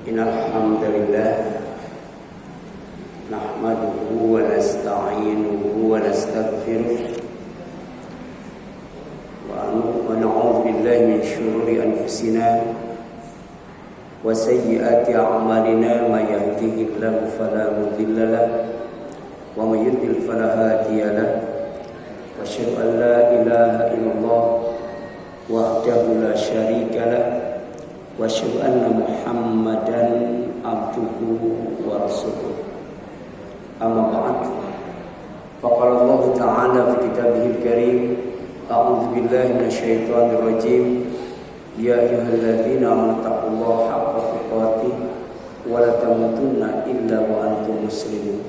Innal hamdalillah nahmaduhu wa nasta'inuhu wa nastaghfiruh wa na'udzu billahi min shururi anfusina wa sayyiati a'malina may yahdihillahu fala mudilla lahu wa may yudlil fala hadiya lahu wa asyhadu an la ilaha illallah wahdahu la syarika lahu wa asyhadu anna Muhammadan abduhu wa rasuluh. Amma ba'd. Faqala Allah Ta'ala fi kitabihil karim, a'udzu billahi minasyaitonir rajim. Ya ayyuhalladzina amanu taqullaha haqqa tuqatih wa la tamutunna illa wa antum muslimun.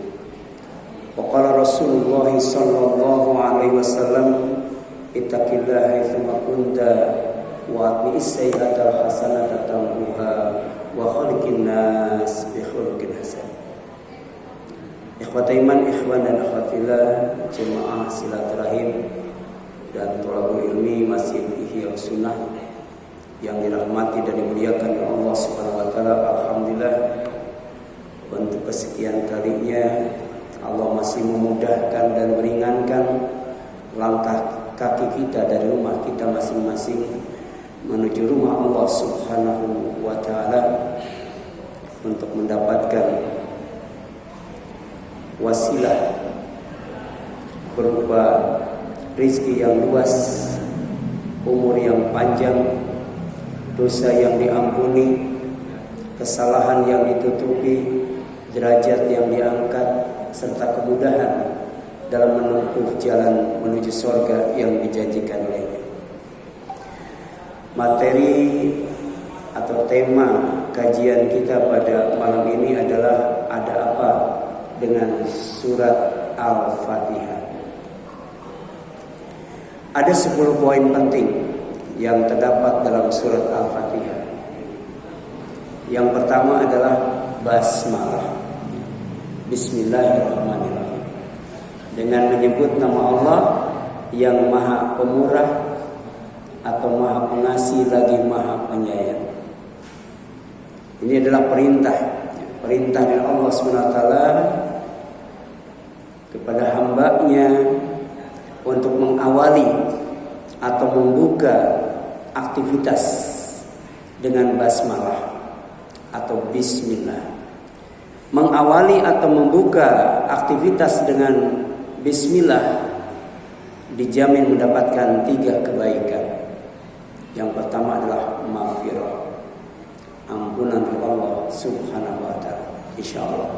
Wa qala Rasulullah sallallahu alaihi wasallam, ittaqillaha haitsu ma kunta wa atbi'is sayyi'atal hasanata tamhuha wa khaliqin nas bi khuluqin hasan. Ikhwata iman, ikhwan dan akhwatillah, jemaah silaturahim dan thalabul ilmi Masjid Ihya Sunnah yang dirahmati dan dimuliakan oleh Allah Subhanahu wa taala. Alhamdulillah, untuk kesekian kalinya Allah masih memudahkan dan meringankan langkah kaki kita dari rumah kita masing-masing menuju rumah Allah Subhanahu wa taala untuk mendapatkan wasilah berupa rizki yang luas, umur yang panjang, dosa yang diampuni, kesalahan yang ditutupi, derajat yang diangkat, serta kemudahan dalam menempuh jalan menuju surga yang dijanjikan olehnya. Materi atau tema kajian kita pada malam ini adalah ada apa dengan surat Al-Fatihah. Ada 10 poin penting yang terdapat dalam surat Al-Fatihah. Yang pertama adalah basmalah. Bismillahirrahmanirrahim. Dengan menyebut nama Allah yang Maha Pemurah atau Maha Pengasih lagi Maha Penyayang. Ini adalah perintah dari Allah SWT kepada hambanya untuk mengawali atau membuka aktivitas dengan basmalah atau bismillah. Mengawali atau membuka aktivitas dengan bismillah dijamin mendapatkan 3 kebaikan. Yang pertama adalah maghfirah, ampunan dari Allah Subhanahu wa taala. Insyaallah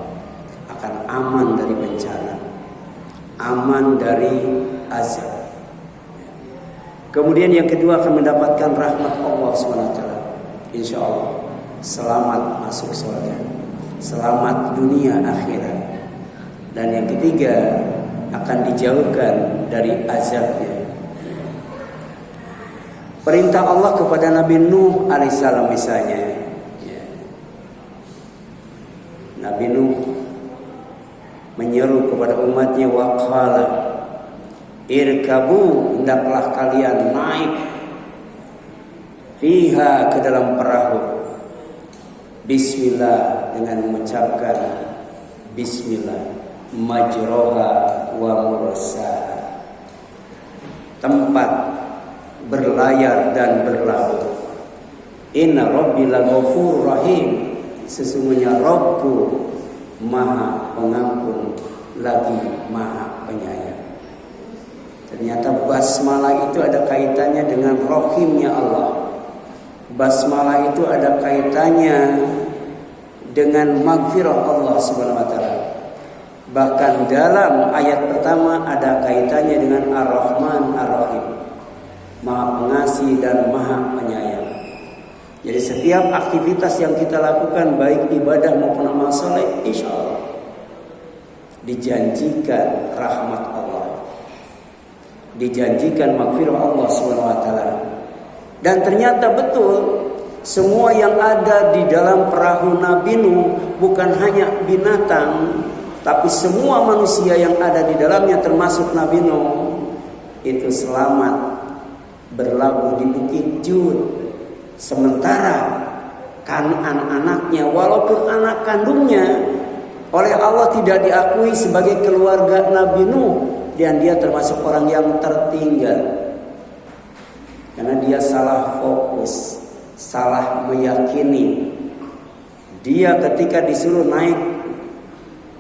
akan aman dari bencana, aman dari azab. Kemudian yang kedua akan mendapatkan rahmat Allah Subhanahu wa taala. Insyaallah selamat masuk surga, selamat dunia akhirat. Dan yang ketiga akan dijauhkan dari azabnya. Perintah Allah kepada Nabi Nuh alaihissalam misalnya, Nabi Nuh menyeru kepada umatnya, waqala irkabu, hendaklah kalian naik fiha, ke dalam perahu, bismillah, dengan mengucapkan bismillah, majroha wa mursaha, tempat berlayar dan berlaut. Inna rabbi laghafurur rahim, sesungguhnya Rabbku Maha Pengampun lagi Maha Penyayang. Ternyata basmalah itu ada kaitannya dengan rahimnya Allah. Basmalah itu ada kaitannya dengan maghfirah Allah Subhanahu wa taala. Bahkan dalam ayat pertama ada kaitannya dengan Ar-Rahman Ar-Rahim, Maha Pengasih dan Maha Penyayang. Jadi setiap aktivitas yang kita lakukan, baik ibadah maupun amal saleh, insyaallah dijanjikan rahmat Allah, dijanjikan maghfirah Allah Subhanahu wa taala. Dan ternyata betul, semua yang ada di dalam perahu Nabi Nuh bukan hanya binatang, tapi semua manusia yang ada di dalamnya termasuk Nabi Nuh itu selamat berlabuh di Bukit Jud. Sementara anaknya, walaupun anak kandungnya oleh Allah tidak diakui sebagai keluarga Nabi Nuh, dan dia termasuk orang yang tertinggal karena dia salah fokus, salah meyakini. Dia ketika disuruh naik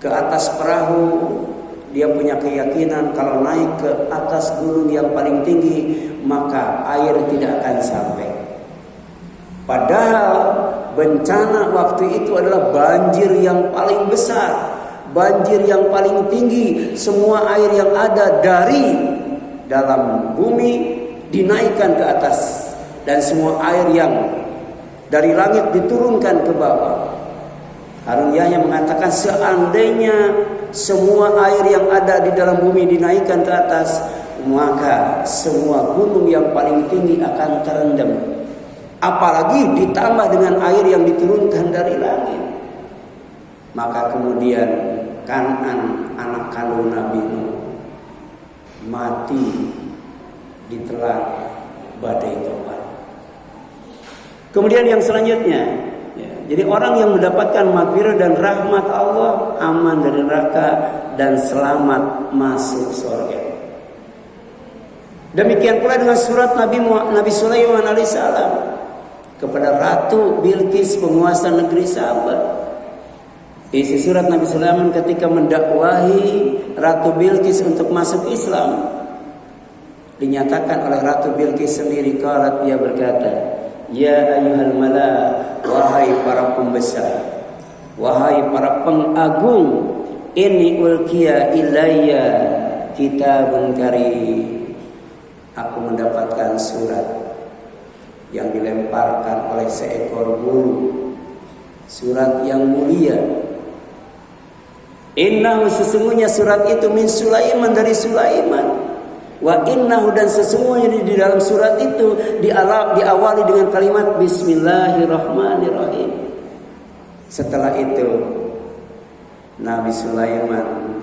ke atas perahu, dia punya keyakinan kalau naik ke atas gunung yang paling tinggi maka air tidak akan sampai. Padahal bencana waktu itu adalah banjir yang paling besar, banjir yang paling tinggi. Semua air yang ada dari dalam bumi dinaikkan ke atas, dan semua air yang dari langit diturunkan ke bawah. Harun Yahya mengatakan seandainya semua air yang ada di dalam bumi dinaikkan ke atas, maka semua gunung yang paling tinggi akan terendam. Apalagi ditambah dengan air yang diturunkan dari langit. Maka kemudian Kan'an, anak kandung Nabi Nuh, mati ditelan badai topan. Kemudian yang selanjutnya, jadi orang yang mendapatkan maghfirah dan rahmat Allah, aman dari neraka dan selamat masuk surga. Demikian pula dengan surat Nabi Sulaiman alaihissalam kepada Ratu Bilqis, penguasa negeri Saba. Isi surat Nabi Sulaiman ketika mendakwahi Ratu Bilqis untuk masuk Islam, dinyatakan oleh Ratu Bilqis sendiri, qalat, dia berkata, ya ayyuhal mala, wahai para pembesar, wahai para pengagung, inni ulqiya ilayya kitabun karim. Aku mendapatkan surat yang dilemparkan oleh seekor burung, surat yang mulia. Innahu, sesungguhnya surat itu min Sulaiman, dari Sulaiman. Wa innahu, dan sesungguhnya di dalam surat itu diawali dengan kalimat Bismillahirrahmanirrahim. Setelah itu Nabi Sulaiman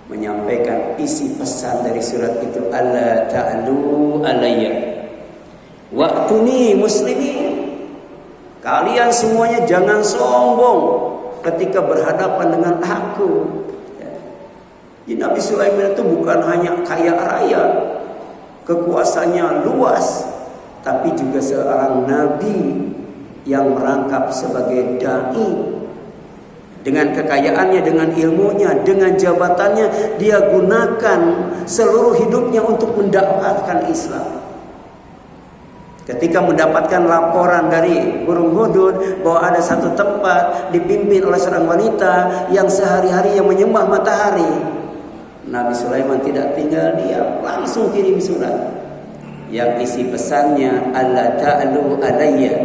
menyampaikan isi pesan dari surat itu, alla ta'lu alayya wa'tuni muslimin. Kalian semuanya jangan sombong ketika berhadapan dengan aku. Jadi Nabi Sulaiman itu bukan hanya kaya raya, kekuasaannya luas, tapi juga seorang nabi yang merangkap sebagai dai. Dengan kekayaannya, dengan ilmunya, dengan jabatannya, dia gunakan seluruh hidupnya untuk mendakwahkan Islam. Ketika mendapatkan laporan dari burung hudud bahwa ada satu tempat dipimpin oleh seorang wanita yang sehari-hari yang menyembah matahari, Nabi Sulaiman tidak tinggal diam, langsung kirim surat yang isi pesannya, alla ta'lu alayya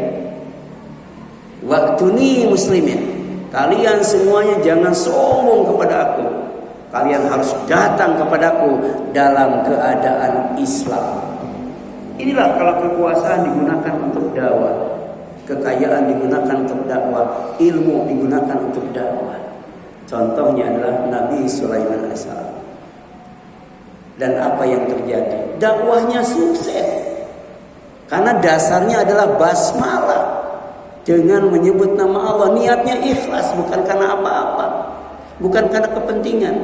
wa'tuni muslimin. Kalian semuanya jangan sombong kepada aku. Kalian harus datang kepadaku dalam keadaan Islam. Inilah kalau kekuasaan digunakan untuk dakwah, kekayaan digunakan untuk dakwah, ilmu digunakan untuk dakwah. Contohnya adalah Nabi Sulaiman alaihissalam. Dan apa yang terjadi? Dakwahnya sukses. Karena dasarnya adalah basmalah, dengan menyebut nama Allah. Niatnya ikhlas, bukan karena apa-apa, bukan karena kepentingan.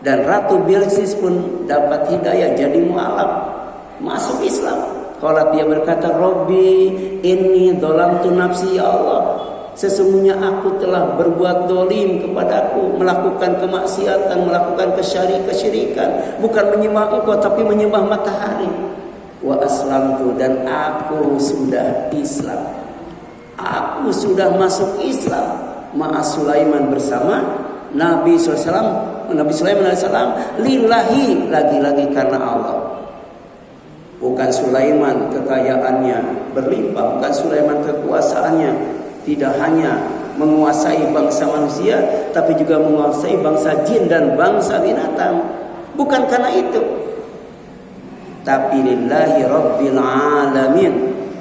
Dan Ratu Bilqis pun dapat hidayah, jadi mu'alaf, masuk Islam. Kalau dia berkata, Robbi inni dzalamtu nafsi, ya Allah, sesungguhnya aku telah berbuat dolim kepadaku, melakukan kemaksiatan, melakukan kesyirikan, bukan menyembah engkau tapi menyembah matahari. Wa aslamtu, dan aku sudah Islam, aku sudah masuk Islam ma'a Sulaiman, bersama Nabi SAW, Nabi Sulaiman alaihissalam, lillahi, lagi-lagi karena Allah. Bukan Sulaiman kekayaannya berlimpah, bukan Sulaiman kekuasaannya tidak hanya menguasai bangsa manusia, tapi juga menguasai bangsa jin dan bangsa binatang. Bukan karena itu, tapi lillahi rabbil alamin,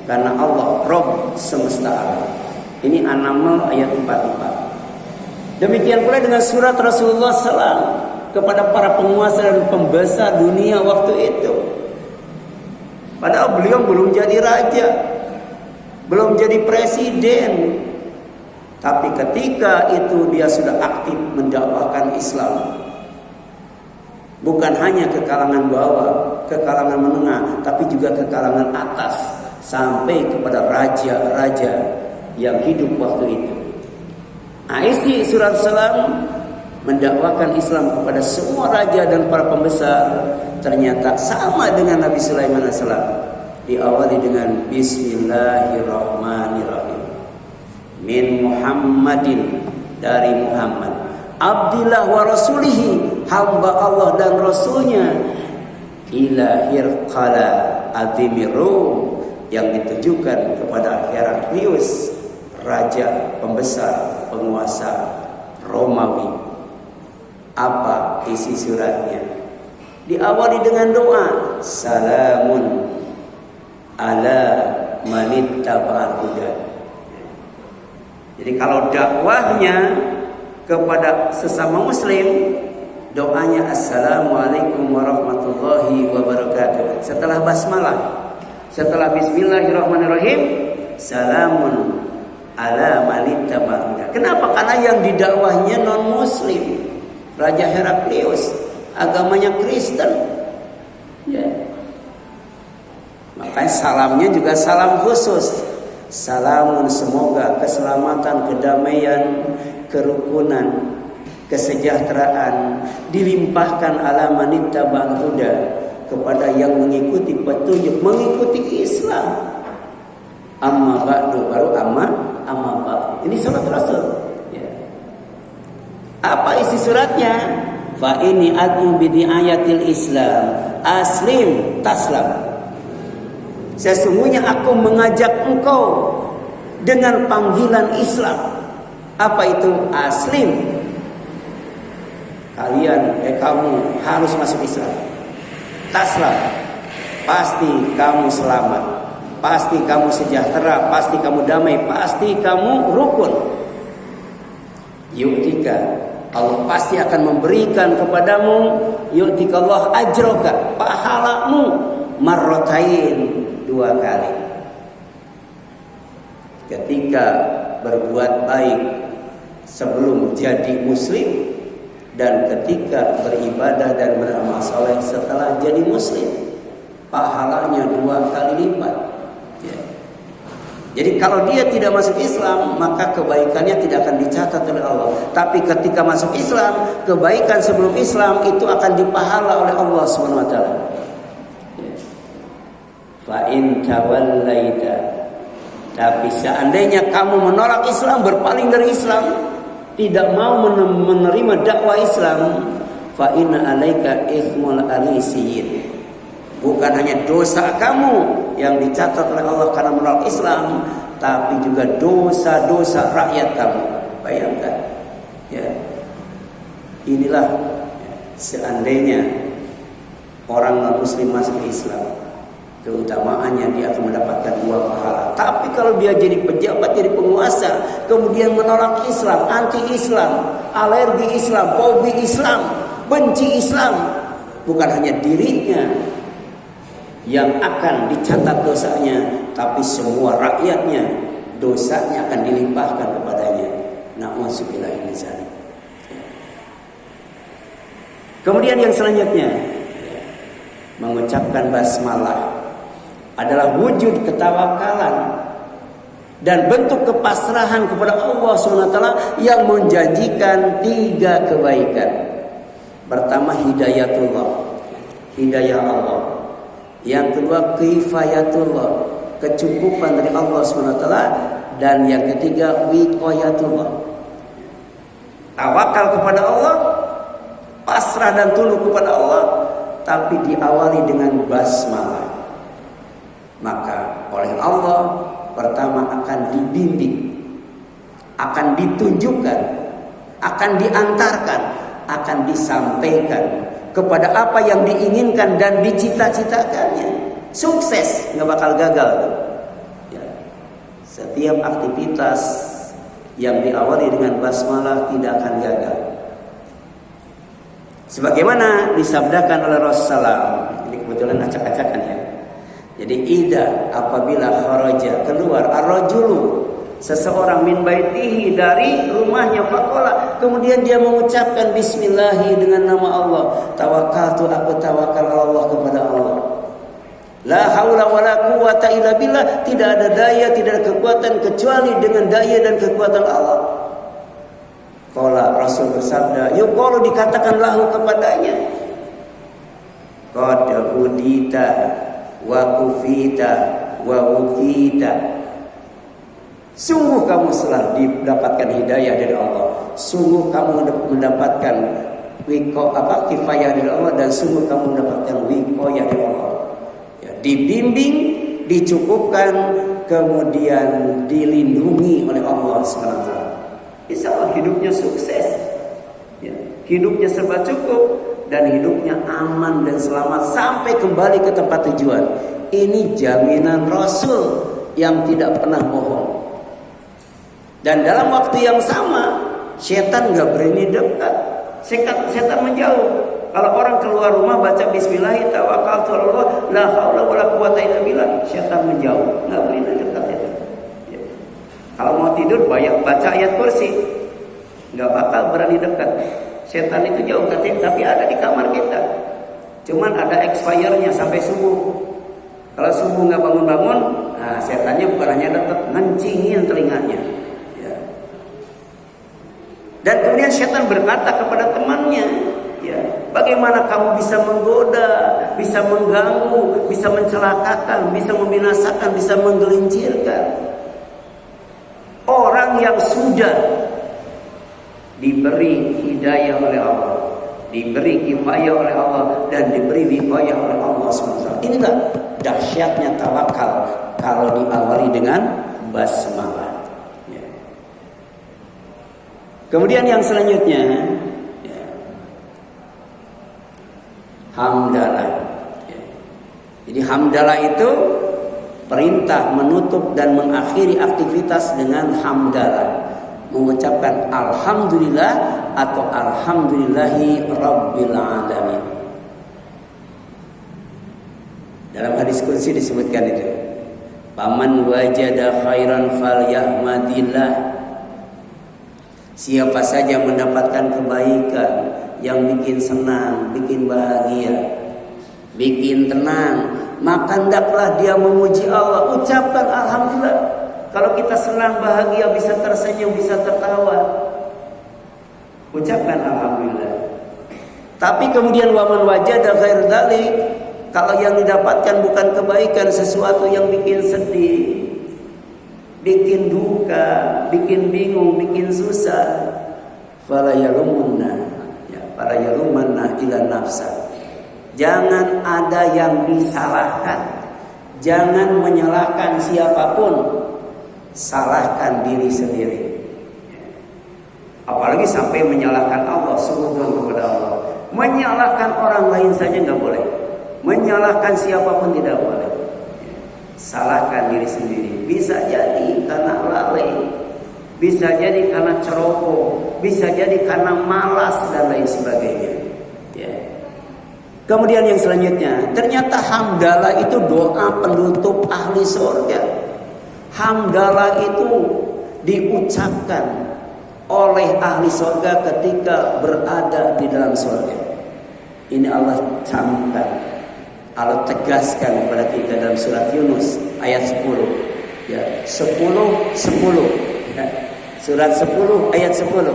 karena Allah Rabb semesta alam. Ini An-Naml ayat 44. Demikian pula dengan surat Rasulullah SAW kepada para penguasa dan pembesar dunia waktu itu. Padahal beliau belum jadi raja, belum jadi presiden, tapi ketika itu dia sudah aktif mendakwahkan Islam. Bukan hanya ke kalangan bawah, ke kalangan menengah, tapi juga ke kalangan atas, sampai kepada raja-raja yang hidup waktu itu. Isi surat Salam mendakwakan Islam kepada semua raja dan para pembesar. Ternyata sama dengan Nabi Sulaiman AS. Diawali dengan Bismillahirrahmanirrahim. Min Muhammadin, dari Muhammad, Abdillah wa Rasulihi, hamba Allah dan Rasulnya, ila Hirqala azimir Rum, yang ditujukan kepada Heraklius, raja pembesar penguasa Romawi. Apa isi suratnya? Diawali dengan doa, salamun ala manittaba'al huda. Jadi kalau dakwahnya kepada sesama muslim, doanya assalamualaikum warahmatullahi wabarakatuh. Setelah basmalah, setelah bismillahirrahmanirrahim, salamun ala manittaba'al huda. Kenapa? Karena yang didakwahnya non muslim. Raja Heraklius agamanya Kristen, ya. Makanya salamnya juga salam khusus. Salamun, semoga keselamatan, kedamaian, kerukunan, kesejahteraan dilimpahkan ala manittaba'al huda, kepada yang mengikuti petunjuk, mengikuti Islam. Amma ba'du, baru amma ba'du. Ini surat Rasul, ya. Apa isi suratnya? Fa ini ad'u bi ayatil Islam aslim taslam. Sesungguhnya aku mengajak engkau dengan panggilan Islam. Apa itu aslim? Kamu harus masuk Islam. Taslam, pasti kamu selamat, pasti kamu sejahtera, pasti kamu damai, pasti kamu rukun. Yu'tika, Allah pasti akan memberikan kepadamu, yu'tika Allah ajroka, pahalamu marrotain, 2 kali. Ketika berbuat baik sebelum jadi muslim, dan ketika beribadah dan beramal saleh setelah jadi muslim, pahalanya 2 kali lipat, ya. Jadi kalau dia tidak masuk Islam, maka kebaikannya tidak akan dicatat oleh Allah. Tapi ketika masuk Islam, kebaikan sebelum Islam itu akan dipahala oleh Allah SWT. Fa in tawallaita, tapi seandainya kamu menolak Islam, berpaling dari Islam, tidak mau menerima dakwah Islam, fa inna alaika ithmul alisiyin. Bukan hanya dosa kamu yang dicatat oleh Allah karena menolak Islam, tapi juga dosa-dosa rakyat kamu. Bayangkan, ya. Inilah seandainya orang non-muslim masuk Islam, keutamaannya dia akan mendapatkan 2 pahala. Tapi kalau dia jadi pejabat, jadi penguasa, kemudian menolak Islam, anti-Islam, alergi Islam, fobi Islam, benci Islam, bukan hanya dirinya yang akan dicatat dosanya, tapi semua rakyatnya dosanya akan dilimpahkan kepadanya. Na'udzubillah min dzalik. Kemudian yang selanjutnya, mengucapkan basmalah adalah wujud ketawakalan dan bentuk kepasrahan kepada Allah SWT yang menjanjikan 3 kebaikan. Pertama, hidayatullah, hidayah Allah. Yang kedua, kifayatullah, kecukupan dari Allah SWT. Dan yang ketiga, wiqayatullah, tawakal kepada Allah, pasrah dan tunduk kepada Allah, tapi diawali dengan basmalah. Maka oleh Allah pertama akan dibimbing, akan ditunjukkan, akan diantarkan, akan disampaikan kepada apa yang diinginkan dan dicita-citakannya. Sukses, nggak bakal gagal. Ya. Setiap aktivitas yang diawali dengan basmalah tidak akan gagal. Sebagaimana disabdakan oleh Rasulullah, ini kebetulan acak-acakan ya. Jadi idza apabila kharaja keluar ar-rajulu seseorang min baitihi dari rumahnya faqala kemudian dia mengucapkan bismillahi dengan nama Allah. Tawakkaltu aku tawakal Allah kepada Allah. La haula wala quwata illa billah, tidak ada daya, tidak ada kekuatan kecuali dengan daya dan kekuatan Allah. Qala Rasul bersabda, yuqalu dikatakan lahu kepadanya, qad hudita wa kufita wa wukita. Sungguh kamu telah mendapatkan hidayah dari Allah. Sungguh kamu mendapatkan kifayah dari Allah dan sungguh kamu mendapatkan wiqayah dari Allah. Ya, dibimbing, dicukupkan, kemudian dilindungi oleh Allah SWT. Insya Allah hidupnya sukses, ya, hidupnya serba cukup dan hidupnya aman dan selamat sampai kembali ke tempat tujuan. Ini jaminan Rasul yang tidak pernah bohong. Dan dalam waktu yang sama, setan nggak berani dekat. Setan menjauh. Kalau orang keluar rumah baca Bismillah, tawakkaltu ala Allah, la haula wala quwata illa billah, setan menjauh, nggak berani dekat itu. Ya. Kalau mau tidur baca ayat kursi, nggak bakal berani dekat. Setan itu jauh tapi ada di kamar kita. Cuman ada expirednya sampai subuh. Kalau subuh nggak bangun-bangun, nah setannya bukan hanya tetap ngencingin telinganya. Dan kemudian setan berkata kepada temannya, ya, bagaimana kamu bisa menggoda, bisa mengganggu, bisa mencelakakan, bisa membinasakan, bisa menggelincirkan orang yang sudah diberi hidayah oleh Allah, diberi kifayah oleh Allah, dan diberi wiqayah oleh Allah SWT. Inilah dahsyatnya tawakal kalau diawali dengan basmalah. Kemudian yang selanjutnya, ya, hamdalah. Ya. Jadi hamdalah itu perintah menutup dan mengakhiri aktivitas dengan hamdalah, mengucapkan alhamdulillah atau alhamdulillahi rabbil alamin. Dalam hadis qudsi disebutkan itu, paman wajada khairan falyahmadillah. Siapa saja mendapatkan kebaikan yang bikin senang, bikin bahagia, bikin tenang, maka hendaklah dia memuji Allah. Ucapkan alhamdulillah. Kalau kita senang, bahagia, bisa tersenyum, bisa tertawa, ucapkan alhamdulillah. Tapi kemudian waman wajada ghair dzalik, kalau yang didapatkan bukan kebaikan, sesuatu yang bikin sedih, bikin duka, bikin bingung, bikin susah, fala yalumunna, ya, para yalumanna ila nafsa. Jangan ada yang disalahkan, jangan menyalahkan siapapun, salahkan diri sendiri. Apalagi sampai menyalahkan Allah, sungguh kepada Allah. Menyalahkan orang lain saja nggak boleh, menyalahkan siapapun tidak boleh. Salahkan diri sendiri. Bisa jadi karena lalai, bisa jadi karena ceroboh, bisa jadi karena malas dan lain sebagainya. Ya. Kemudian yang selanjutnya, ternyata hamdalah itu doa penutup ahli surga. Hamdalah itu diucapkan oleh ahli surga ketika berada di dalam surga. Ini Allah camkan, Allah tegaskan kepada kita dalam surat Yunus ayat 10. Ya, 10. Ya. Surat 10 ayat 10.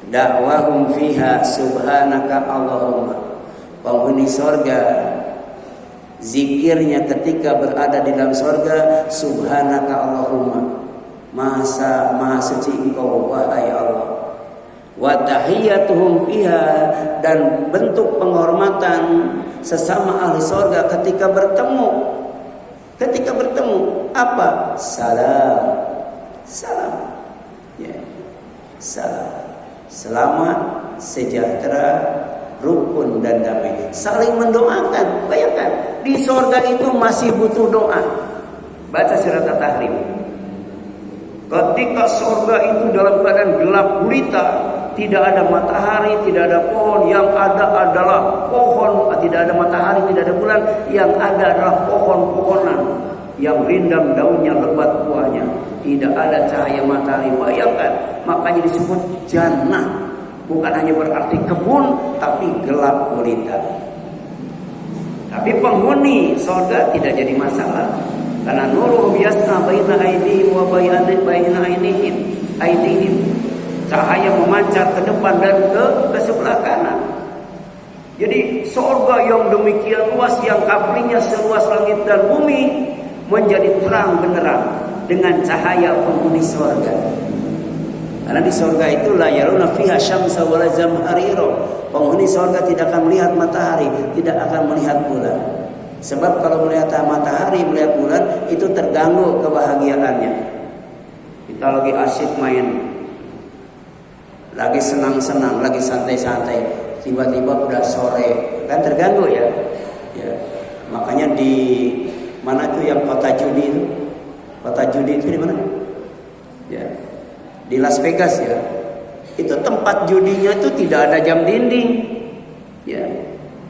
Da'wahum fiha subhanaka Allahumma. Penghuni surga zikirnya ketika berada di dalam surga, subhanaka Allahumma. Maha suci Engkau wahai Allah. Wa tahiyyatuhum fiha, dan bentuk penghormatan sesama ahli surga ketika bertemu apa? Salam. Ya. Salam. Selamat, sejahtera, rukun dan damai. Saling mendoakan. Bayangkan, di surga itu masih butuh doa. Baca surat At-Tahrim. Ketika surga itu dalam keadaan gelap gulita, tidak ada matahari, tidak ada pohon, yang ada adalah pohon, tidak ada matahari, tidak ada bulan, yang ada adalah pohon-pohonan yang rindang daunnya, lebat buahnya, tidak ada cahaya matahari. Bayangkan, makanya disebut jannah. Bukan hanya berarti kebun, tapi gelap gulita. Tapi penghuni surga tidak jadi masalah, karena nuruhum yas'a baina aydihim wa baina aydihim. Cahaya memancar ke depan dan ke sebelah kanan. Jadi surga yang demikian luas, yang kaprinya seluas langit dan bumi, menjadi terang benderang dengan cahaya penghuni surga. Karena di surga itu la yaruna fiha syamsa wala zamharira. Penghuni surga tidak akan melihat matahari, tidak akan melihat bulan. Sebab kalau melihat matahari, melihat bulan, itu terganggu kebahagiaannya. Kita lagi asyik main, lagi senang-senang, lagi santai-santai, tiba-tiba udah sore, kan terganggu ya. Makanya di mana itu yang kota judi itu? Kota judi itu di mana? Ya, di Las Vegas ya. Itu tempat judinya itu tidak ada jam dinding. Ya.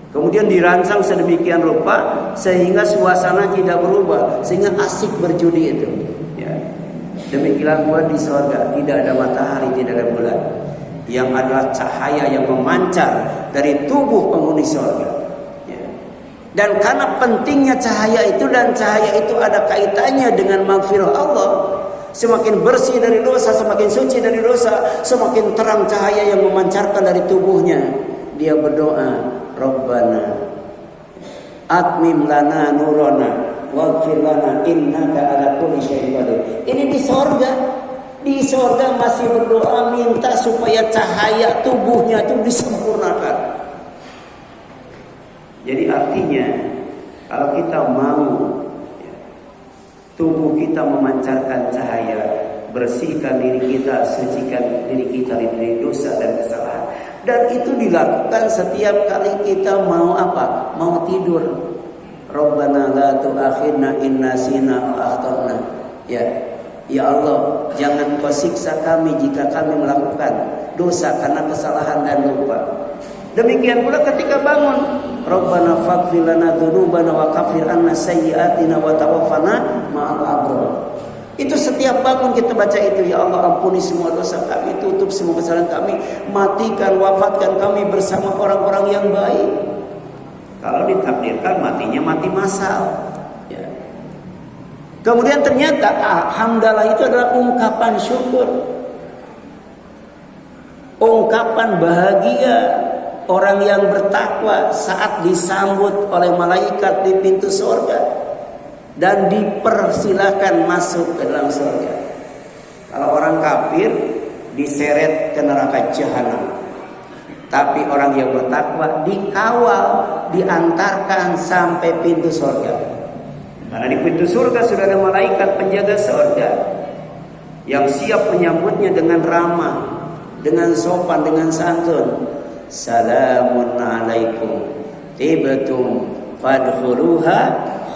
Kemudian dirancang sedemikian rupa sehingga suasana tidak berubah, sehingga asik berjudi itu. Ya. Demikian pula di surga, tidak ada matahari, tidak ada bulan, yang adalah cahaya yang memancar dari tubuh penghuni surga. Ya. Dan karena pentingnya cahaya itu, dan cahaya itu ada kaitannya dengan maghfirah Allah. Semakin bersih dari dosa, semakin suci dari dosa, semakin terang cahaya yang memancarkan dari tubuhnya. Dia berdoa, Rabbana atmim lana nurana waghfir lana innaka ala kulli syai'in qadir. Ini di surga. Di surga masih berdoa minta supaya cahaya tubuhnya itu disempurnakan. Jadi artinya kalau kita mau tubuh kita memancarkan cahaya, bersihkan diri kita, sucikan diri kita dari dosa dan kesalahan. Dan itu dilakukan setiap kali kita mau apa? Mau tidur. Rabbana la tu'akhirna in nasina aw akhtana. Ya Allah, jangan Kau siksa kami jika kami melakukan dosa karena kesalahan dan lupa. Demikian pula ketika bangun, Rabbana faghfir lana dzunubana wa kaffir anna sayyi'atina wa tawaffana ma'al abrar. Itu setiap bangun kita baca itu, ya Allah ampuni semua dosa kami, tutup semua kesalahan kami, matikan, wafatkan kami bersama orang-orang yang baik. Kalau ditakdirkan matinya mati massal. Ya. Kemudian ternyata hamdalah itu adalah ungkapan syukur, ungkapan bahagia orang yang bertakwa saat disambut oleh malaikat di pintu surga dan dipersilakan masuk ke dalam surga. Kalau orang kafir diseret ke neraka jahanam, tapi orang yang bertakwa dikawal, diantarkan sampai pintu surga. Karena di pintu surga sudah ada malaikat penjaga surga yang siap menyambutnya dengan ramah, dengan sopan, dengan santun. Salamun alaikum tibtum fadkhuluha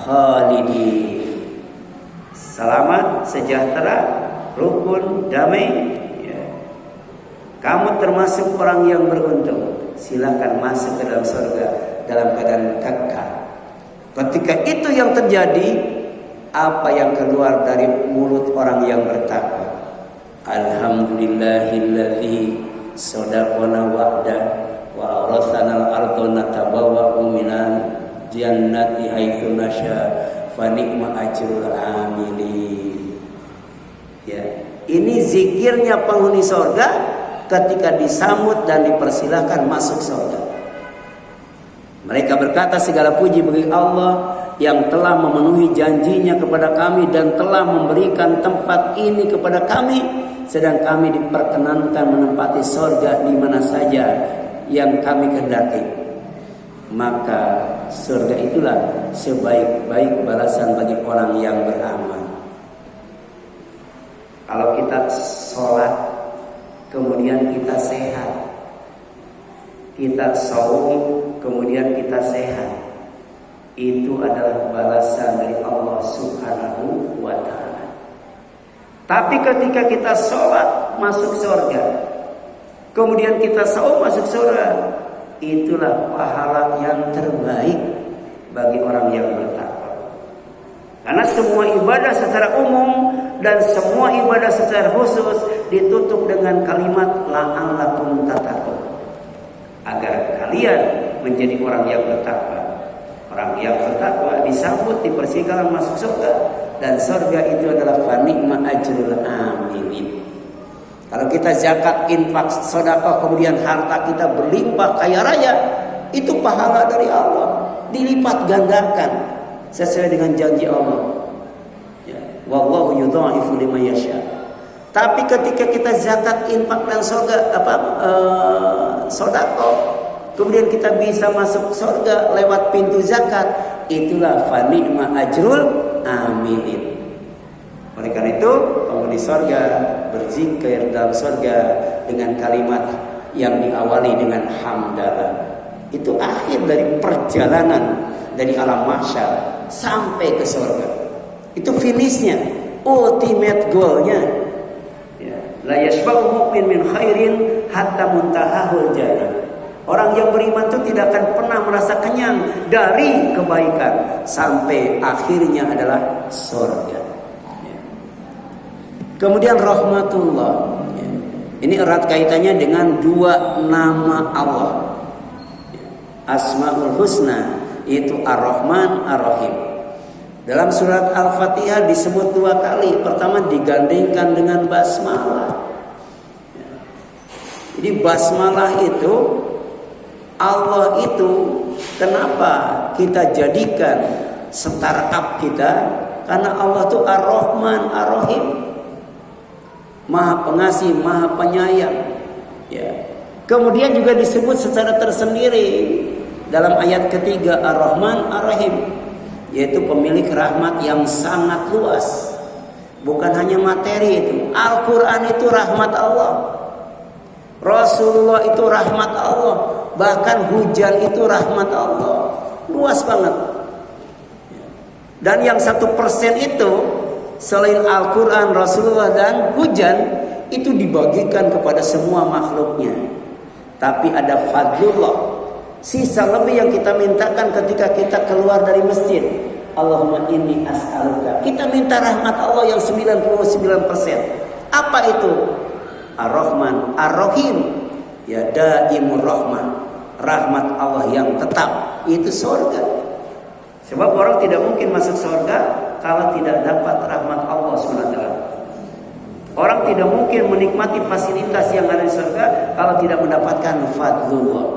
khalidin. Selamat, sejahtera, rukun, damai. Ya. Kamu termasuk orang yang beruntung. Silakan masuk ke dalam surga dalam keadaan kekal. Ketika itu yang terjadi, apa yang keluar dari mulut orang yang bertakwa? Alhamdulillahilladzi sadaqana wa'da wa awrathana al-ardha natabawwa'u minal jannati haitsu nasya fa ni'ma ajrul amilin. Ya, ini zikirnya penghuni surga ketika disambut dan dipersilahkan masuk surga. Mereka berkata, segala puji bagi Allah yang telah memenuhi janjinya kepada kami dan telah memberikan tempat ini kepada kami, sedang kami diperkenankan menempati surga di mana saja yang kami kehendaki. Maka surga itulah sebaik-baik balasan bagi orang yang beramal. Kalau kita sholat, kemudian kita sehat, kita saum, kemudian kita sehat, itu adalah balasan dari Allah Subhanahu wa ta'ala. Tapi ketika kita sholat masuk surga, kemudian kita saum masuk surga, itulah pahala yang terbaik bagi orang yang bertakwa. Karena semua ibadah secara umum dan semua ibadah secara khusus ditutup dengan kalimat la'allakum tattaqun, agar kalian menjadi orang yang bertakwa. Orang yang bertakwa disambut, dipersilakan masuk surga, dan surga itu adalah fa ni'ma ajrul amilin. Kalau kita zakat, infak, sedekah, kemudian harta kita berlimpah kaya raya, itu pahala dari Allah, dilipat gandakan sesuai dengan janji Allah. Ya, wallahu yudha'ifu liman yasha. Tapi ketika kita zakat, infak dan sedekah, kemudian kita bisa masuk surga lewat pintu zakat, itulah fa ni'ma ajrul amilin. Oleh karena itu, penghuni surga berzikir dalam surga dengan kalimat yang diawali dengan hamdalah. Itu akhir dari perjalanan dari alam mahsyar sampai ke surga. Itu finishnya, ultimate goalnya. Ya. La yashba'u mu'min min khairin hatta muntahahul jannah. Orang yang beriman itu tidak akan pernah merasa kenyang dari kebaikan sampai akhirnya adalah surga. Kemudian rahmatullah, ini erat kaitannya dengan dua nama Allah, Asmaul Husna, yaitu Ar-Rahman Ar-Rahim. Dalam surat Al-Fatihah disebut dua kali. Pertama digandengkan dengan basmalah. Jadi basmalah itu, Allah itu kenapa kita jadikan startup kita? Karena Allah itu Ar-Rahman Ar-Rahim, Maha Pengasih, Maha Penyayang. Ya. Kemudian juga disebut secara tersendiri dalam ayat ketiga Ar-Rahman Ar-Rahim, yaitu pemilik rahmat yang sangat luas. Bukan hanya materi itu. Al-Quran itu rahmat Allah, Rasulullah itu rahmat Allah, bahkan hujan itu rahmat Allah. Luas banget. Dan yang 1% itu selain Al-Quran, Rasulullah dan hujan, itu dibagikan kepada semua makhluknya. Tapi ada fadlullah, sisa lebih yang kita mintakan ketika kita keluar dari masjid. Allahumma inni as'aluka. Kita minta rahmat Allah yang 99%. Apa itu? Ar-Rahman Ar-Rahim, ya daimur rahmah, rahmat Allah yang tetap, itu surga. Sebab orang tidak mungkin masuk surga kalau tidak dapat rahmat Allah SWT. Orang tidak mungkin menikmati fasilitas yang ada di surga kalau tidak mendapatkan fadlullah.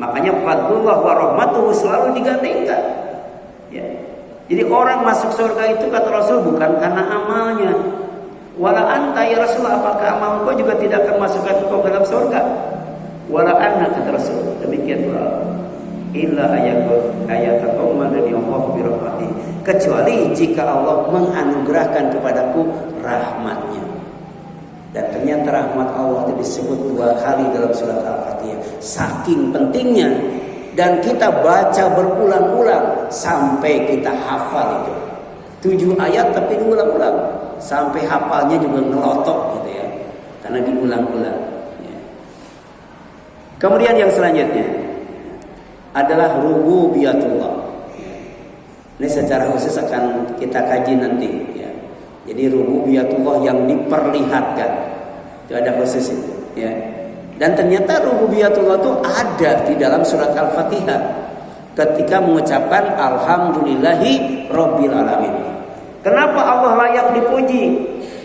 Makanya fadlullah wa rahmatuhu selalu digandengkan. Ya. Jadi orang masuk surga itu kata Rasul bukan karena amalnya. Wala anta ya Rasul, apakah amal engkau juga tidak akan masukkan engkau ke dalam surga? Wala anna kata Rasul. Demikian pula. Illa ayatakum madani Allah bi rahmatih, kecuali jika Allah menganugerahkan kepadaku rahmatnya. Dan ternyata rahmat Allah itu disebut 2 kali dalam surat Al-Fatihah. Saking pentingnya, dan kita baca berulang-ulang sampai kita hafal itu. 7 ayat tapi diulang-ulang sampai hafalnya juga ngelotok gitu ya, karena diulang-ulang. Kemudian yang selanjutnya adalah rububiyatullah. Ini secara khusus akan kita kaji nanti ya. Jadi rububiyatullah yang diperlihatkan itu ada khusus itu ya. Dan ternyata rububiyatullah itu ada di dalam surat Al-Fatihah ketika mengucapkan alhamdulillahi rabbil alamin. Kenapa Allah layak dipuji?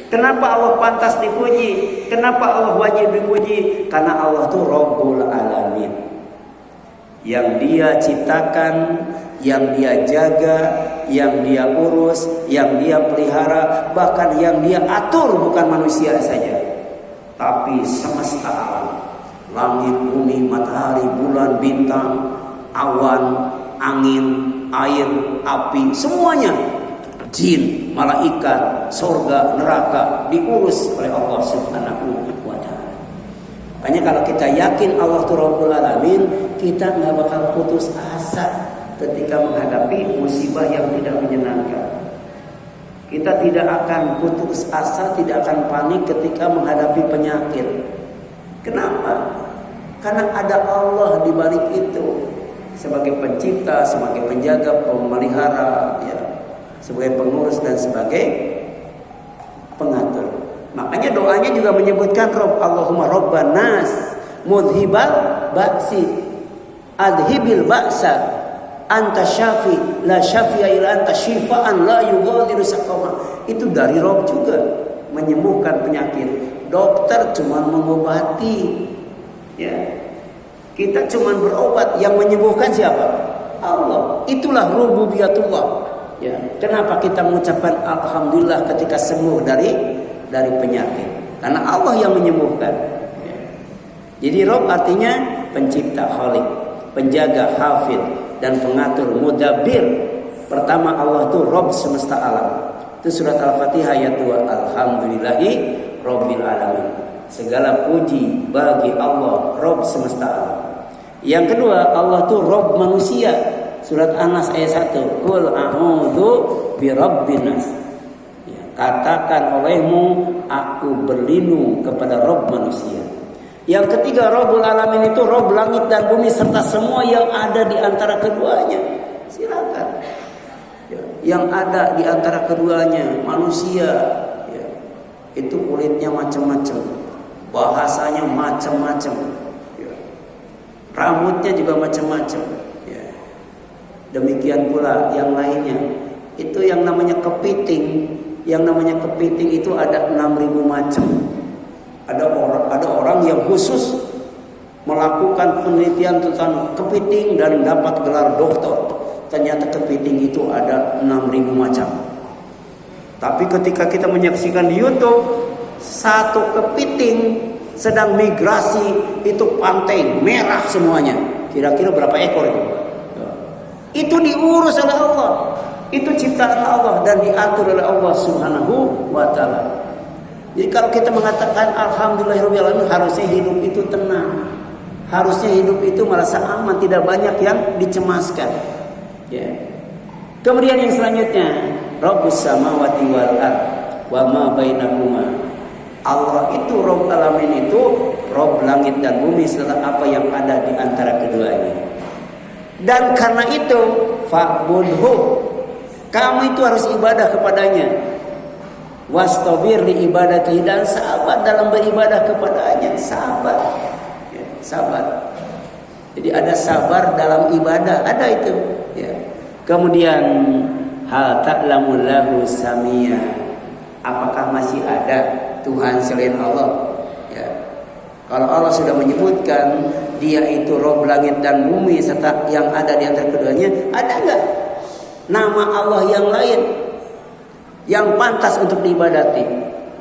Kenapa Allah pantas dipuji? Kenapa Allah wajib dipuji? Karena Allah itu Rabbul Alamin, yang Dia ciptakan, yang Dia jaga, yang Dia urus, yang Dia pelihara, bahkan yang Dia atur, bukan manusia saja, tapi semesta alam, langit, bumi, matahari, bulan, bintang, awan, angin, air, api, semuanya, jin, malaikat, surga, neraka, diurus oleh Allah Subhanahu wa ta'ala. Makanya kalau kita yakin Allah itu Rabbul Alamin, kita nggak bakal putus asa ketika menghadapi musibah yang tidak menyenangkan. Kita tidak akan putus asa, tidak akan panik ketika menghadapi penyakit, Kenapa? Karena ada Allah di balik itu, sebagai pencipta, sebagai penjaga, pemelihara, ya, sebagai pengurus dan sebagai pengatur. Makanya doanya juga menyebutkan Rob, Allahumma Robban nas mudhibal ba'si adhibil ba'sa anta syafi la syafi'a illa anta syifaan la yughadiru saqama. Itu dari Rob juga, menyembuhkan penyakit. Dokter cuma mengobati, ya. Kita cuma berobat, yang menyembuhkan siapa? Allah. Itulah rububiyatullah. Ya. Kenapa kita mengucapkan alhamdulillah ketika sembuh dari penyakit? Karena Allah yang menyembuhkan. Ya. Jadi Rabb artinya pencipta, khaliq, penjaga, hafid, dan pengatur, mudabbir. Pertama Allah itu Rabb semesta alam. Itu surat Al-Fatihah ayat 2. Alhamdulillahi Rabbil alamin. Segala puji bagi Allah, Rabb semesta alam. Yang kedua, Allah itu Rabb manusia. Surat An-Nas ayat 1. Qul a'udzu birabbin nas. Ya, katakan olehmu, aku berlindung kepada Rabb manusia. Yang ketiga, Rabbul alamin itu Rabb langit dan bumi serta semua yang ada di antara keduanya. Silakan. Ya, yang ada di antara keduanya, manusia, ya, itu kulitnya macam-macam, bahasanya macam-macam, ya, rambutnya juga macam-macam, ya. Demikian pula yang lainnya. Itu yang namanya kepiting. Yang namanya kepiting itu ada 6.000 macam. Ada orang yang khusus melakukan penelitian tentang kepiting dan dapat gelar doktor. Ternyata kepiting itu ada 6.000 macam. Tapi ketika kita menyaksikan di YouTube, satu kepiting sedang migrasi, itu pantai merah semuanya. Kira-kira berapa ekor itu? Itu diurus oleh Allah. Itu ciptaan Allah dan diatur oleh Allah Subhanahu wa ta'ala. Jadi kalau kita mengatakan alhamdulillahirabbil alamin, harusnya hidup itu tenang. Harusnya hidup itu merasa aman, tidak banyak yang dicemaskan. Ya. Kemudian yang selanjutnya, Rabbus samawati wal ard wa ma bainahuma. Allah itu Rabb alamin, itu Rabb langit dan bumi serta apa yang ada di antara keduanya. Dan karena itu fa'budhu, kamu itu harus ibadah kepadanya. Wastabir li ibadatihi, dan sabar dalam beribadah kepadanya. Sabar, ya, sabar. Jadi ada sabar dalam ibadah, ada itu. Ya. Kemudian hal ta'lamu lahu samia, apakah masih ada Tuhan selain Allah? Ya. Kalau Allah sudah menyebutkan Dia itu Rabb langit dan bumi serta yang ada di antara keduanya, ada enggak nama Allah yang lain yang pantas untuk diibadati?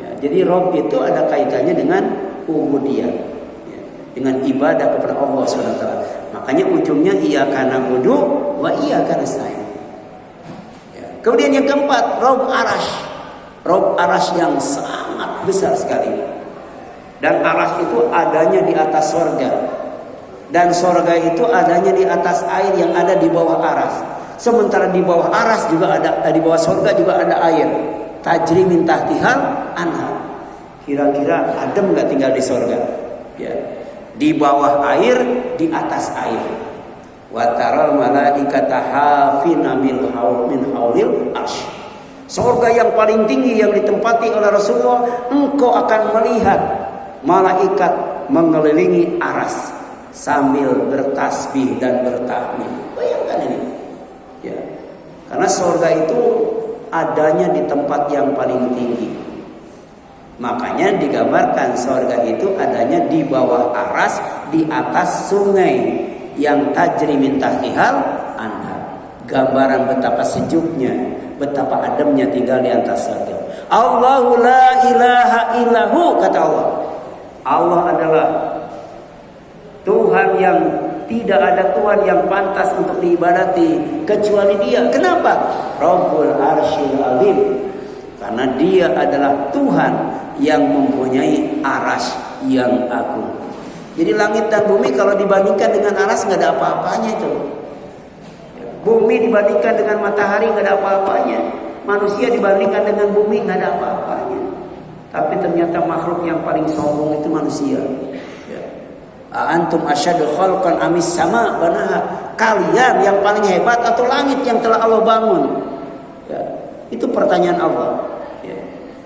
Ya, jadi Rabb itu ada kaitannya dengan ubudiyah, ya, dengan ibadah kepada Allah SWT. Makanya ujungnya iyyaka na'budu wa iyyaka nasta'in. Ya. Kemudian yang keempat, Rabb Arasy. Rabb Arasy yang sangat besar sekali. Dan Arasy itu adanya di atas surga. Dan surga itu adanya di atas air yang ada di bawah Arasy. Sementara di bawah Arasy juga ada, di bawah surga juga ada air. Tajri min tahtihal anhar. Kira-kira adem nggak tinggal di surga? Ya. Di bawah air, di atas air. Wa taral malaikata hafina min haulil arsy. Surga yang paling tinggi yang ditempati oleh Rasulullah, engkau akan melihat malaikat mengelilingi Arasy sambil bertasbih dan bertahmid. Bayangkan ini. Ya. Karena surga itu adanya di tempat yang paling tinggi. Makanya digambarkan surga itu adanya di bawah Arasy, di atas sungai yang tajri min tahtihal anhar. Gambaran betapa sejuknya, betapa ademnya tinggal di atas surga. Allahu la ilaha illahu, kata Allah. Allah adalah Tuhan yang tidak ada Tuhan yang pantas untuk diibadati kecuali Dia. Kenapa? Rabbul Arsyil Azim. Karena Dia adalah Tuhan yang mempunyai Arasy yang agung. Jadi langit dan bumi kalau dibandingkan dengan Arasy nggak ada apa-apanya itu. Bumi dibandingkan dengan matahari nggak ada apa-apanya. Manusia dibandingkan dengan bumi nggak ada apa-apanya. Tapi ternyata makhluk yang paling sombong itu manusia. Ya. Antum asyadu khalqan amis sama banaha. Kalian yang paling hebat atau langit yang telah Allah bangun? Ya, itu pertanyaan Allah. Ya.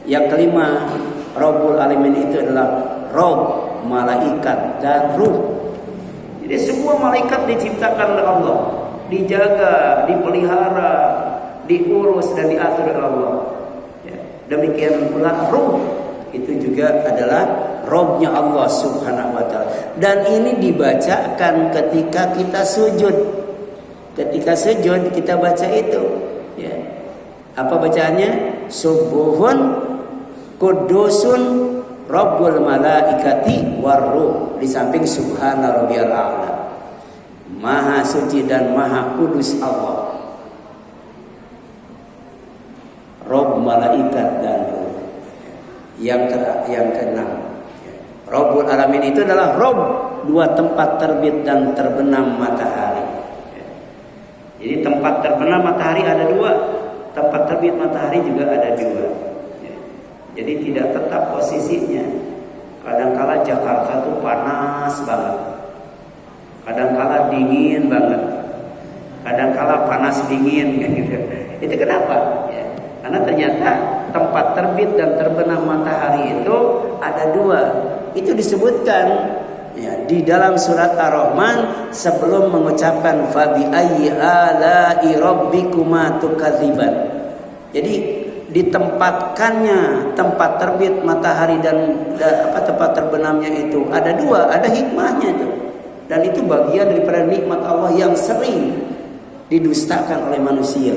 Yang kelima, Rabbul Alamin itu adalah Rabb malaikat dan ruh. Jadi semua malaikat diciptakan oleh Allah, dijaga, dipelihara, diurus dan diatur oleh Allah. Ya. Demikian pula ruh itu juga adalah Rabbnya Allah Subhanahu wa ta'ala. Dan ini dibacakan ketika kita sujud. Ketika sujud kita baca itu. Ya. Apa bacaannya? Subuhun Kudusun Rabbul Malaikati Warruh. Di samping Subhana Rabbiyal A'la. Maha suci dan maha kudus Allah, Rabb malaikat dan ruh. Yang keenam, Rabbul Alamin itu adalah Rabb dua tempat terbit dan terbenam matahari. Jadi tempat terbenam matahari ada dua, tempat terbit matahari juga ada dua. Jadi tidak tetap posisinya. Kadangkala Jakarta itu panas banget, kadangkala dingin banget, kadangkala panas dingin. Itu kenapa? Ya, karena ternyata tempat terbit dan terbenam matahari itu ada dua. Itu disebutkan ya, di dalam surat Ar-Rahman sebelum mengucapkan fabi ayyi ala'i rabbikuma tukadziban. Jadi ditempatkannya tempat terbit matahari dan tempat terbenamnya itu ada dua, ada hikmahnya itu. Dan itu bagian daripada nikmat Allah yang sering didustakan oleh manusia.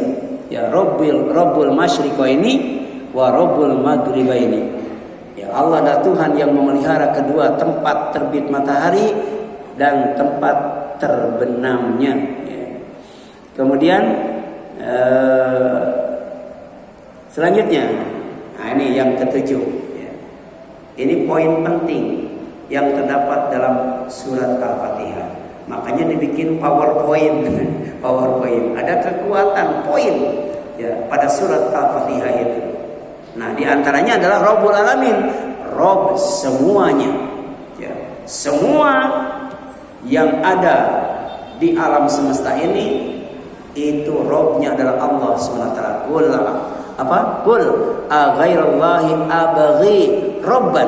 Ya, Rabbul Masyriqaini wa Rabbul Maghribaini. Ya, Allah adalah Tuhan yang memelihara kedua tempat terbit matahari dan tempat terbenamnya. Ya. Kemudian selanjutnya, nah ini yang ketujuh. Ya. Ini poin penting yang terdapat dalam surat Al-Fatihah. Makanya dibikin PowerPoint. Ada kekuatan poin ya pada surat Al-Fatihah itu. Nah, di antaranya adalah Rabbul Alamin, Rabb semuanya. Ya, semua yang ada di alam semesta ini itu Rabbnya adalah Allah SWT. Qul apa? Qul aghairallahi abghi rabban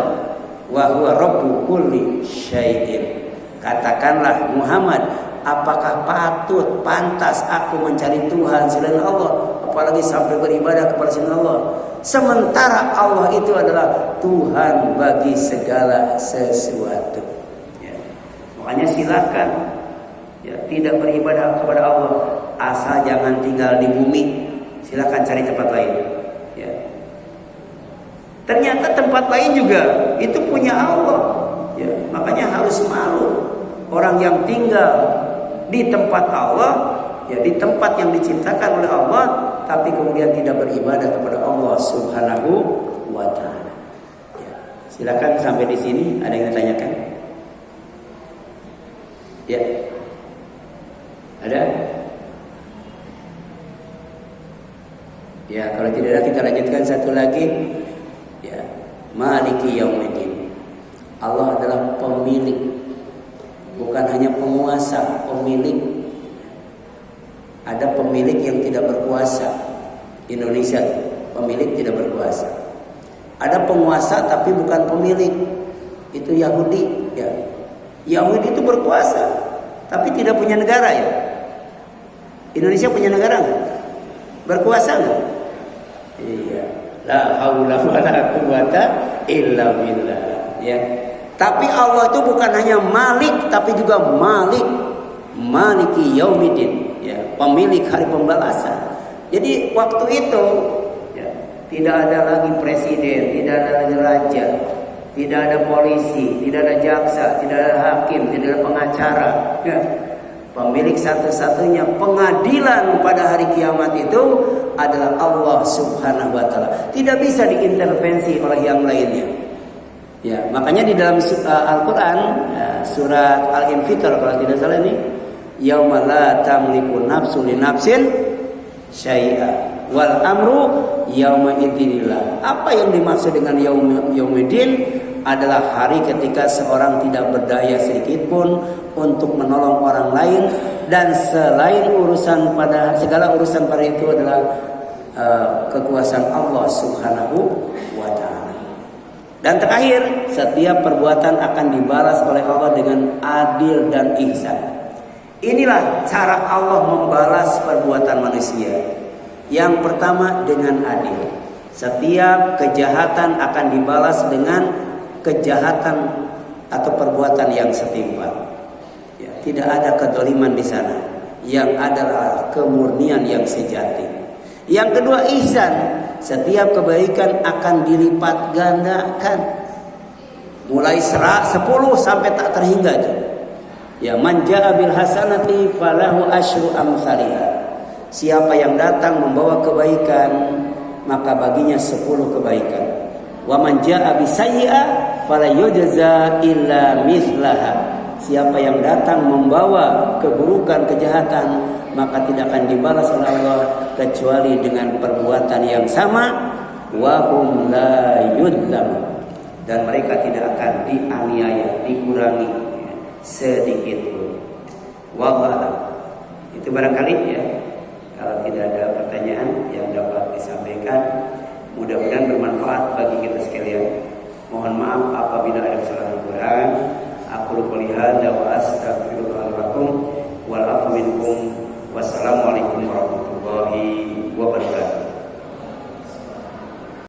wa huwa rabbu kulli syai'in. Katakanlah Muhammad, apakah patut, pantas aku mencari Tuhan selain Allah, apalagi sampai beribadah kepada selain Allah, sementara Allah itu adalah Tuhan bagi segala sesuatu. Ya. Makanya silakan ya, tidak beribadah kepada Allah, asal jangan tinggal di bumi. Silakan cari tempat lain. Ya. Ternyata tempat lain juga itu punya Allah. Ya. Makanya harus malu orang yang tinggal di tempat Allah, ya di tempat yang diciptakan oleh Allah, tapi kemudian tidak beribadah kepada Allah Subhanahu wa ta'ala. Ya. Silakan sampai di sini. Ada yang ditanyakan? Ya. Ada? Ya, kalau tidak ada kita lanjutkan satu lagi. Ya, Maliki Yaumiddin. Allah adalah pemilik, bukan hanya penguasa, pemilik. Ada pemilik yang tidak berkuasa. Indonesia pemilik tidak berkuasa. Ada penguasa tapi bukan pemilik. Itu Yahudi. Ya, Yahudi itu berkuasa tapi tidak punya negara ya. Indonesia punya negara nggak? Berkuasa nggak? Iya. La haula wala quwata illa billah. Ya. Tapi Allah itu bukan hanya Malik tapi juga Malik, Maliki Yaumiddin, ya, pemilik hari pembalasan. Jadi waktu itu ya, tidak ada lagi presiden, tidak ada lagi raja, tidak ada polisi, tidak ada jaksa, tidak ada hakim, tidak ada pengacara. Ya. Pemilik satu-satunya pengadilan pada hari kiamat itu adalah Allah Subhanahu wa ta'ala. Tidak bisa diintervensi oleh yang lainnya. Ya, makanya di dalam Al-Quran surat Al-Infitar kalau tidak salah ini, yauma la tamliku nafsun li nafsin syai'a. wal amru yauma idzinillah. Apa yang dimaksud dengan yaumidin adalah hari ketika seorang tidak berdaya sedikit pun untuk menolong orang lain, dan selain urusan pada segala urusan pada itu adalah kekuasaan Allah Subhanahu wa taala. Dan terakhir, setiap perbuatan akan dibalas oleh Allah dengan adil dan ihsan. Inilah cara Allah membalas perbuatan manusia. Yang pertama dengan adil. Setiap kejahatan akan dibalas dengan kejahatan atau perbuatan yang setimpal. Ya, tidak ada kedzaliman di sana. Yang adalah kemurnian yang sejati. Yang kedua ihsan. Setiap kebaikan akan dilipat gandakan. Mulai 10 sampai tak terhingga itu. Ya, man jaa bil hasanati falahu asyru amsalihha. Siapa yang datang membawa kebaikan, maka baginya 10 kebaikan. Wa man jaa bisayyi'ah fala yujza illa mithlaha. Siapa yang datang membawa keburukan, kejahatan, maka tidak akan dibalas oleh Allah kecuali dengan perbuatan yang sama. Wa hum la yudlam. Dan mereka tidak akan dianiaya, dikurangi sedikit pun. Wallahu. Itu barangkali ya. Kalau tidak ada pertanyaan yang dapat disampaikan, mudah-mudahan bermanfaat bagi kita sekalian. Mohon maaf apabila ada kesalahan Quran. Aku qouli hadza wa astaghfirullah lakum wal afu minkum. Wassalamualaikum warahmatullahi wabarakatuh.